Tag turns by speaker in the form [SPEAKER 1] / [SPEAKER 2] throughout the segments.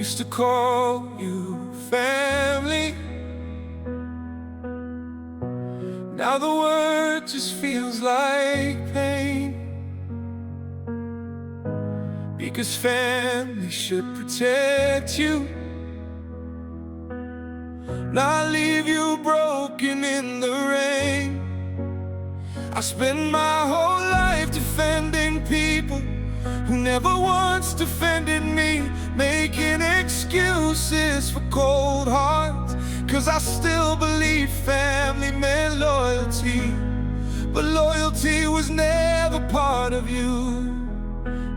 [SPEAKER 1] used to call you family. Now the word just feels like pain, because family should protect you, not leave you broken in the rain. I spent my whole life defending people who never once defended me, making excuses for cold hearts, 'cause I still believe family meant loyalty. But loyalty was never part of you,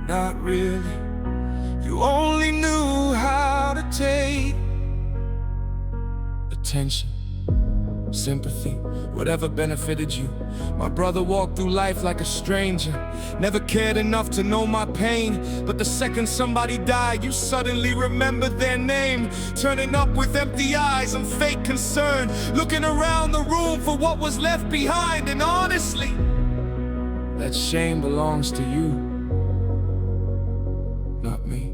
[SPEAKER 1] not really. You only knew how to take attention, sympathy, whatever benefited you. My brother walked through life like a stranger, never cared enough to know my pain. But the second somebody died, you suddenly remembered their name, turning up with empty eyes and fake concern, looking around the room for what was left behind. And honestly, that shame belongs to you, not me.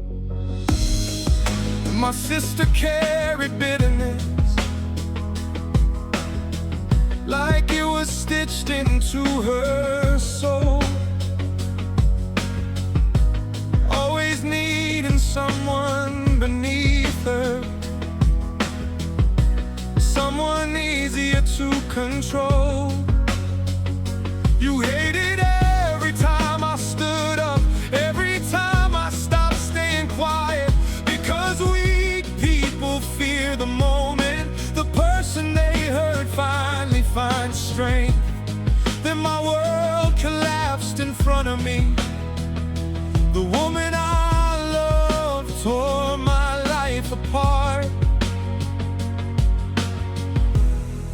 [SPEAKER 1] My sister carried bitterness like it was stitched into her soul, always needing someone beneath her, someone easier to control. You hated every time I stood up, every time I stopped staying quiet, because weak people fear the moment the person they hurt finally finds strength. Then my world collapsed in front of me. The woman I loved tore my life apart.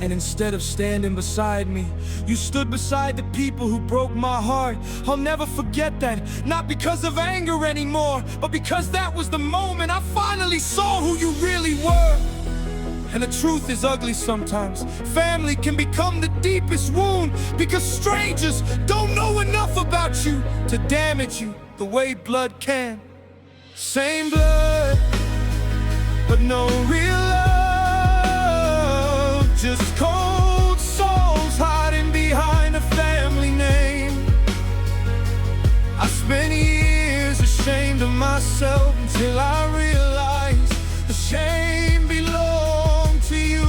[SPEAKER 1] And instead of standing beside me, you stood beside the people who broke my heart. I'll never forget that, not because of anger anymore, but because that was the moment I finally saw who you really were. And the truth is ugly sometimes. Family can become the deepest wound, because strangers don't know enough about you to damage you the way blood can. Same blood, but no real love, just cold souls hiding behind a family name. I spent years ashamed of myself until I realized the shame belonged to you.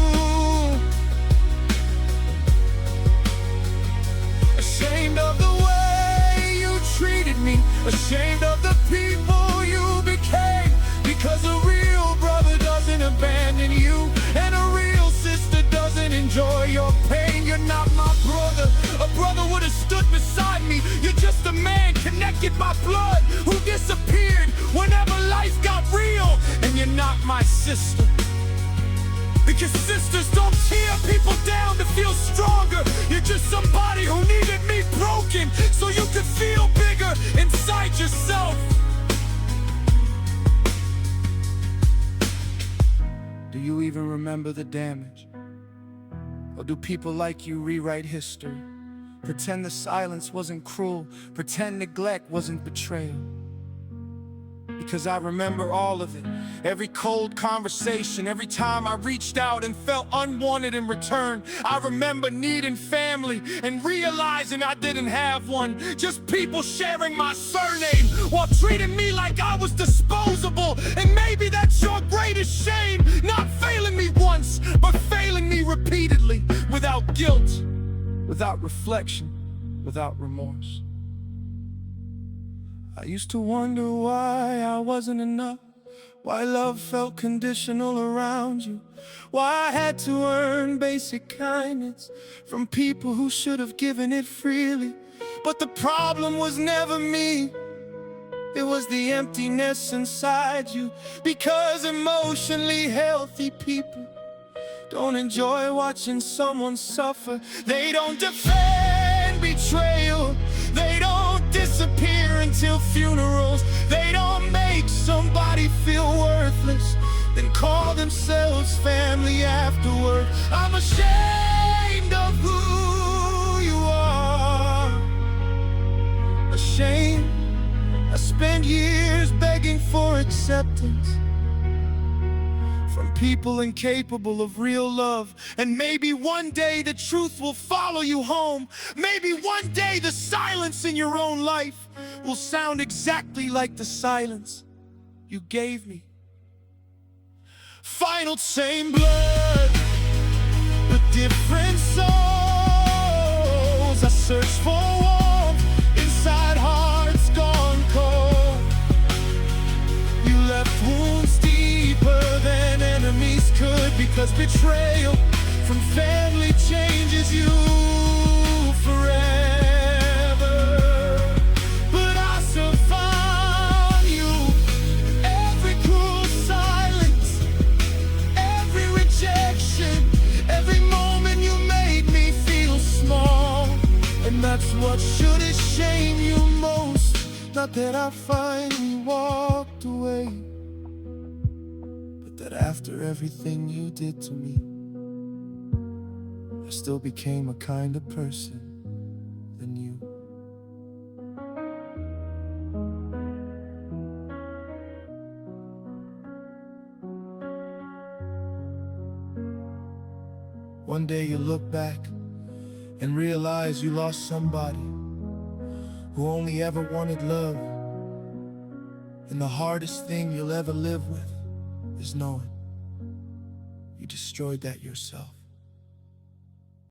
[SPEAKER 1] Ashamed of the way you treated me, ashamed of the people you became, because a real brother doesn't abandon you, and a real sister doesn't enjoy your pain. You're not my brother. A brother would have stood beside me. You're just a man connected by blood who disappeared whenever life got real. And you're not my sister, because sisters don't tear people down to feel stronger. You're just somebody who needed me broken so you could feel bigger inside yourself. Do you even remember the damage? Or do people like you rewrite history? Pretend the silence wasn't cruel, pretend neglect wasn't betrayal. Because I remember all of it. Every cold conversation, every time I reached out and felt unwanted in return. I remember needing family and realizing I didn't have one. Just people sharing my surname while treating me like I was disposable. And maybe that's your greatest shame, not failing me once, but failing me repeatedly, without guilt, without reflection, without remorse. I used to wonder why I wasn't enough, why love felt conditional around you, why I had to earn basic kindness from people who should have given it freely. But the problem was never me, it was the emptiness inside you, because emotionally healthy people don't enjoy watching someone suffer. They don't defend betrayal, they don't disappear until funerals, they don't make somebody feel worthless, then call themselves family afterward. I'm ashamed of who you are, ashamed. I spent years begging for acceptance, from people incapable of real love. And maybe one day the truth will follow you home. Maybe one day the silence in your own life will sound exactly like the silence you gave me. Final same blood, but different souls. I search for warmth inside hearts gone cold. You left wounds deeper than enemies could, because betrayal from family changes you forever. But I survived you. Every cruel silence, every rejection, every moment you made me feel small. And that's what should shame you most. Not that I finally walked away, but that after everything you did to me, I still became a kinder person than you. One day you look back and realize you lost somebody who only ever wanted love. And the hardest thing you'll ever live with is knowing you destroyed that yourself.